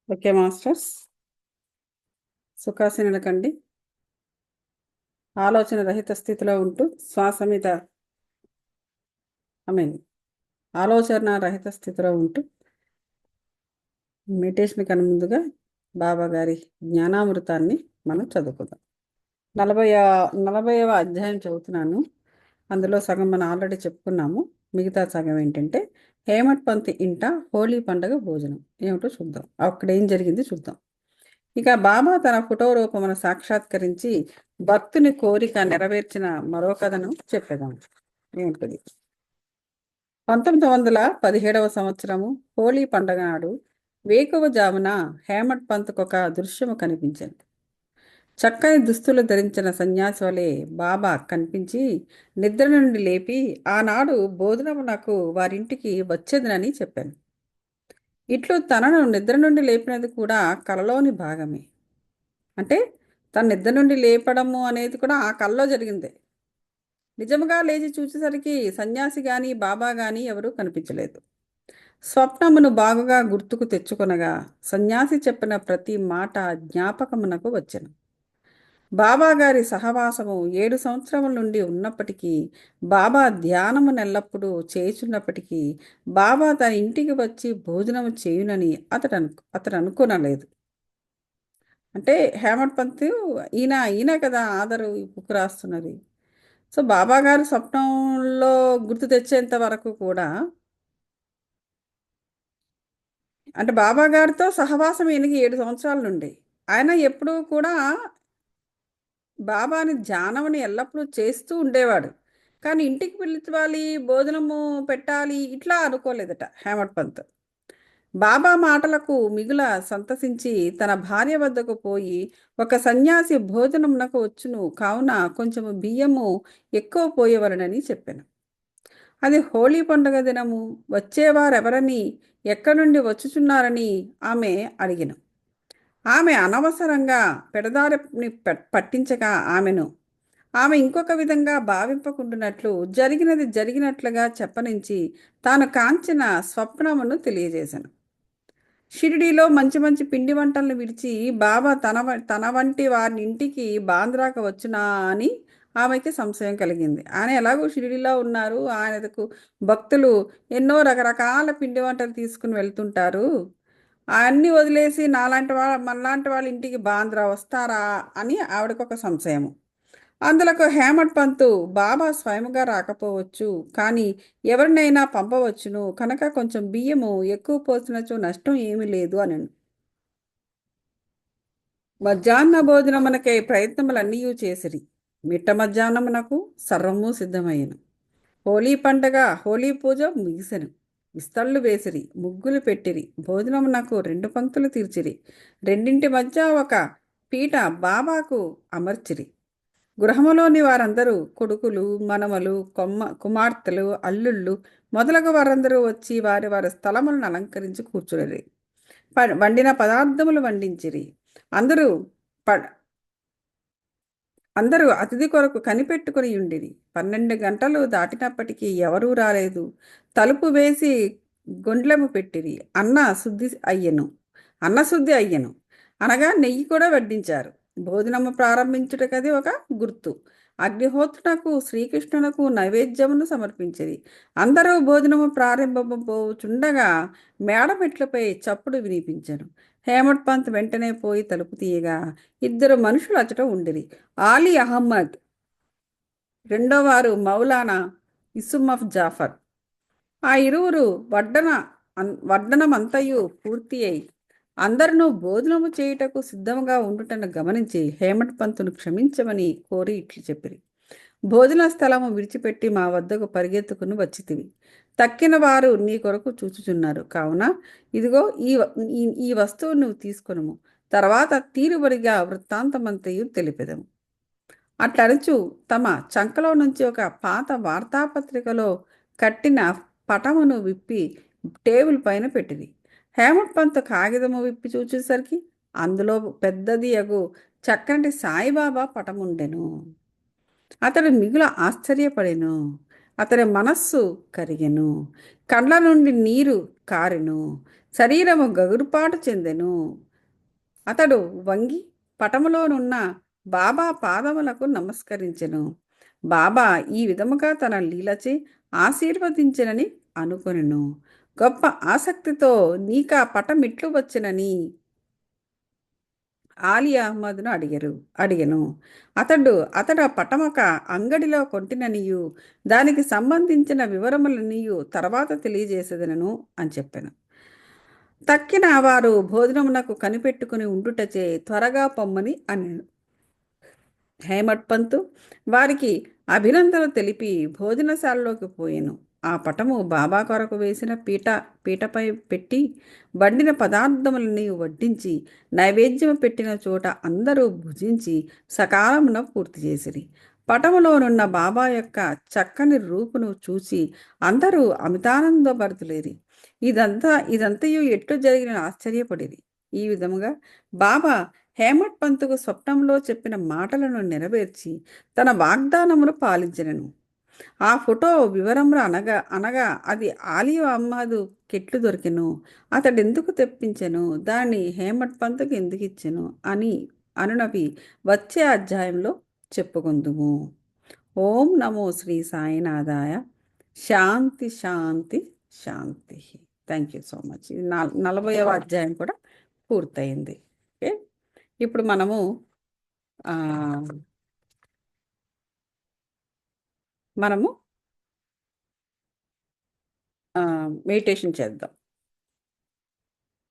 Okay masters. సుఖాసీనులకండి. ఆలోచన రహిత స్థితిలో ఉంటూ శ్వాస మీద ఐ మీన్ ఆలోచన రహిత స్థితిలో ఉంటూ మెడిటేషన్ కన్నా ముందుగా బాబా గారి జ్ఞానామృతాన్ని మనం చదువుకుందాం. 40వ అధ్యాయం చదువుతున్నాను. అందులో సగం మనం ఆల్రెడీ చెప్పుకున్నాము. మిగతా సగం ఏంటంటే హేమట్ పంత్ ఇంట హోలీ పండుగ భోజనం ఏమిటో చూద్దాం. అక్కడ ఏం జరిగింది చూద్దాం. ఇక బాబా తన ఫోటో రూపమును సాక్షాత్కరించి భక్తుని కోరిక నెరవేర్చిన మరో కథను చెప్పేదాం. ఏమిటది? 1917వ సంవత్సరము హోలీ పండగ నాడు వేకువజామున హేమట్ పంత్కు ఒక దృశ్యము కనిపించింది. చక్కని దుస్తులు ధరించిన సన్యాసి వలె బాబా కనిపించి నిద్ర నుండి లేపి ఆనాడు భోజనమునకు వారింటికి వచ్చేదనని చెప్పాను. ఇట్లు తనను నిద్ర నుండి లేపినది కూడా కలలోని భాగమే. అంటే తన నిద్ర నుండి లేపడము అనేది కూడా ఆ కల్లో జరిగిందే. నిజముగా లేచి చూసేసరికి సన్యాసి గాని బాబా గాని ఎవరూ కనిపించలేదు. స్వప్నమును బాగుగా గుర్తుకు తెచ్చుకొనగా సన్యాసి చెప్పిన ప్రతి మాట జ్ఞాపకమునకు వచ్చెను. బాబా గారి సహవాసము 7 సంవత్సరముల నుండి ఉన్నప్పటికీ, బాబా ధ్యానము నెల్లప్పుడూ చేయుచున్నప్పటికీ, బాబా తన ఇంటికి వచ్చి భోజనము చేయునని అతడు అనుకోనలేదు. అంటే హేమట్ పంత్ ఈయన ఈయన కదా ఆదరు ఈ బుక్ రాస్తున్నది. సో బాబా గారు స్వప్నంలో గుర్తు తెచ్చేంత వరకు కూడా అంటే బాబా గారితో సహవాసం ఈయనకి 7 సంవత్సరాల నుండి. ఆయన ఎప్పుడూ కూడా బాబాని ధ్యానముని ఎల్లప్పుడూ చేస్తూ ఉండేవాడు. కానీ ఇంటికి పిలిచాలి, భోజనము పెట్టాలి ఇట్లా అనుకోలేదట హేమట్ పంత్. బాబా మాటలకు మిగుల సంతసించి తన భార్య వద్దకు పోయి, ఒక సన్యాసి భోజనమునకు వచ్చును కావున కొంచెము బియ్యము ఎక్కువ పోయవలనని చెప్పాను. అది హోళీ పండుగ దినము. వచ్చేవారెవరని, ఎక్కడి నుండి వచ్చుచున్నారని ఆమె అడిగిన. ఆమె అనవసరంగా పెడదారిని పట్టించక ఆమె ఇంకొక విధంగా భావింపకుండునట్లు జరిగినది జరిగినట్లుగా చెప్పనించి తాను కాంచిన స్వప్నమును తెలియజేశాను. షిరిడీలో మంచి మంచి పిండి వంటలను విడిచి బాబా తన వంటి వారిని ఇంటికి బాంద్రాకు వచ్చునా అని ఆమెకి సంశయం కలిగింది. ఆయన ఎలాగో షిరిడీలో ఉన్నారు, ఆయనకు భక్తులు ఎన్నో రకరకాల పిండి వంటలు తీసుకుని వెళ్తుంటారు. అన్నీ వదిలేసి మనలాంటి వాళ్ళ ఇంటికి బాంద్రా వస్తారా అని ఆవిడకు ఒక సంశయము. అందులకు హేమట్ పంతు బాబా స్వయముగా రాకపోవచ్చు, కానీ ఎవరినైనా పంపవచ్చును కనుక కొంచెం బియ్యము ఎక్కువ పోసినచో నష్టం ఏమీ లేదు అని. మధ్యాహ్న భోజనమునకై ప్రయత్నములన్నీ చేసిరి. మిట్ట మధ్యాహ్నమునకు సర్వము సిద్ధమయ్యను. హోలీ పండగ హోలీ పూజ ముగిసెను. విస్తళ్ళు వేసిరి, ముగ్గులు పెట్టిరి, భోజనమునకు 2 పంక్తులు తీర్చిరి. రెండింటి మధ్య ఒక పీట బాబాకు అమర్చిరి. గృహములోని వారందరూ కొడుకులు, మనమలు, కుమార్తెలు, అల్లుళ్ళు మొదలగు వారందరూ వచ్చి వారి వారి స్థలములను అలంకరించి కూర్చునిరి. వండిన పదార్థములు వండించిరి. అందరూ ప అందరూ అతిథి కొరకు కనిపెట్టుకుని ఉండిరి. 12 గంటలు దాటినప్పటికీ ఎవరూ రాలేదు. తలుపు వేసి గొండ్లెము పెట్టిరి. అన్నశుద్ధి అయ్యెను అనగా నెయ్యి కూడా వడ్డించారు. భోజనము ప్రారంభించుటకది ఒక గుర్తు. అగ్నిహోత్రునకు శ్రీకృష్ణునకు నైవేద్యమును సమర్పించిరి. అందరూ భోజనము ప్రారంభపోచుండగా మేడమెట్లపై చప్పుడు వినిపించెను. హేమట్ పంత్ వెంటనే పోయి తలుపు తీయగా 2 మనుషులు అచట ఉండిరి. ఆలీ అహ్మద్, రెండోవారు మౌలానా ఇసుమఫ్ జాఫర్. ఆ ఇరువురు వడ్డనమంతయు పూర్తి అయి అందరినూ భోజనము చేయుటకు సిద్ధముగా ఉండుటను గమనించి హేమట్ పంతును క్షమించమని కోరి ఇట్లు చెప్పిరి. భోజన స్థలము విడిచిపెట్టి మా వద్దకు పరిగెత్తుకుని వచ్చితివి. తక్కిన వారు నీ కొరకు చూచుచున్నారు కావున ఇదిగో ఈ వస్తువు నువ్వు తీసుకొనుము. తర్వాత తీరుబడిగా వృత్తాంతమంతయు తెలిపెదము. అట్లనుచు తమ చంకలో నుంచి ఒక పాత వార్తాపత్రికలో కట్టిన పటమును విప్పి టేబుల్ పైన పెట్టింది. హేమట్ పంత్ కాగితము విప్పి చూచేసరికి అందులో పెద్దది అగు చక్కటి సాయిబాబా పటముండెను. అతడు మిగుల ఆశ్చర్యపడెను. అతని మనస్సు కరిగెను, కండ్ల నుండి నీరు కారెను, శరీరము గగురుపాటు చెందెను. అతడు వంగి పటములోనున్న బాబా పాదములకు నమస్కరించెను. బాబా ఈ విధముగా తన లీలచే ఆశీర్వదించెనని అనుకొనెను. గొప్ప ఆసక్తితో నీకా పటమిట్లు వచ్చినని ఆలీ అహ్మద్ను అడిగెను. అతడు ఆ పటమొక అంగడిలో కొంటిననియు దానికి సంబంధించిన వివరములనియు తర్వాత తెలియజేసేదనను అని చెప్పాను. తక్కిన వారు భోజనమునకు కనిపెట్టుకుని ఉండుటచే త్వరగా పొమ్మని అనెను. హేమట్ పంతు వారికి అభినందనలు తెలిపి భోజనశాలలోకి పోయెను. ఆ పటము బాబా కొరకు వేసిన పీటపై పెట్టి వండిన పదార్థములని వడ్డించి నైవేద్యము పెట్టిన చోట అందరూ భుజించి సకాలమున పూర్తి చేసిరి. పటములోనున్న బాబా యొక్క చక్కని రూపును చూసి అందరూ అమితానందభరితులేరి. ఇదంతయు ఎట్లు జరిగిన ఆశ్చర్యపడిరి. ఈ విధముగా బాబా హేమట్ పంతుకు స్వప్నంలో చెప్పిన మాటలను నెరవేర్చి తన వాగ్దానమును పాలించినను. ఆ ఫోటో వివరములు అనగా అనగా అది ఆలీ అహ్మద్ కెట్లు దొరికెను, అతడెందుకు తెప్పించెను, దాన్ని హేమట్ పంతుకు ఎందుకు ఇచ్చెను అని అనునవి వచ్చే అధ్యాయంలో చెప్పుకుందుము. ఓం నమో శ్రీ సాయినాథాయ. శాంతి శాంతి శాంతి. Thank you so much. ఇది 40వ అధ్యాయం కూడా పూర్తయింది. ఓకే, ఇప్పుడు మనము మెడిటేషన్ చేద్దాం.